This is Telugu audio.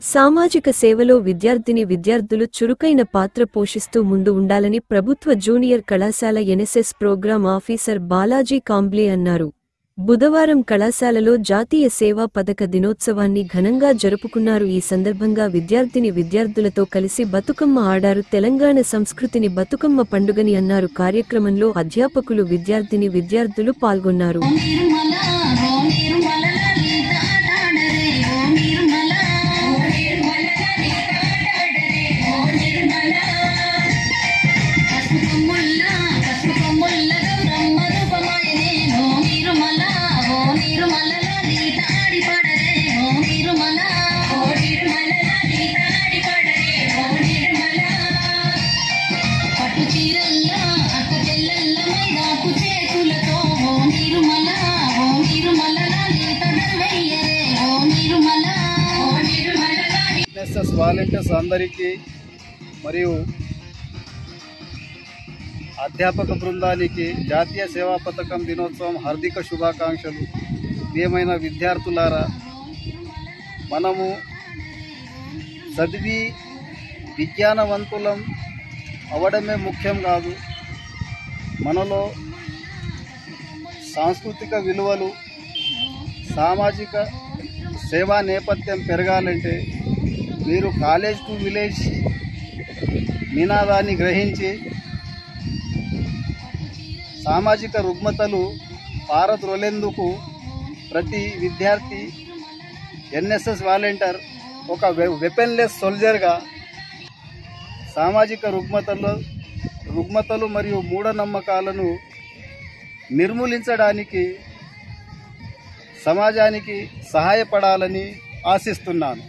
సామాజిక సేవలో విద్యార్థులు చురుకైన పాత్ర పోషిస్తూ ముందు ఉండాలని ప్రభుత్వ జూనియర్ కళాశాల NSS programme officer Balaji Kamble అన్నారు. బుధవారం కళాశాలలో జాతీయ సేవా పథక దినోత్సవాన్ని ఘనంగా జరుపుకున్నారు. ఈ సందర్భంగా విద్యార్థులతో కలిసి బతుకమ్మ ఆడారు. తెలంగాణ సంస్కృతిని బతుకమ్మ పండుగని అన్నారు. కార్యక్రమంలో అధ్యాపకులు విద్యార్థులు పాల్గొన్నారు. ఎన్ఎస్ఎస్ వాలంటీర్స్ అందరికీ మరియు అధ్యాపక బృందానికి జాతీయ సేవా పథకం దినోత్సవం హార్దిక శుభాకాంక్షలు. ప్రియమైన విద్యార్థులారా, మనము చదివి విజ్ఞానవంతులం అవడమే ముఖ్యం కాదు, మనలో సాంస్కృతిక విలువలు, సామాజిక సేవా నేపథ్యం పెరగాలంటే మీరు కాలేజ్ టు విలేజ్ నినాదాన్ని గ్రహించి సామాజిక రుగ్మతలు పారద్రోలేందుకు ప్రతి విద్యార్థి ఎన్ఎస్ఎస్ వాలంటీర్ ఒక వెపన్లెస్ సోల్జర్గా సామాజిక రుగ్మతలు మరియు మూఢనమ్మకాలను నిర్మూలించడానికి సమాజానికి సహాయపడాలని ఆశిస్తున్నాను.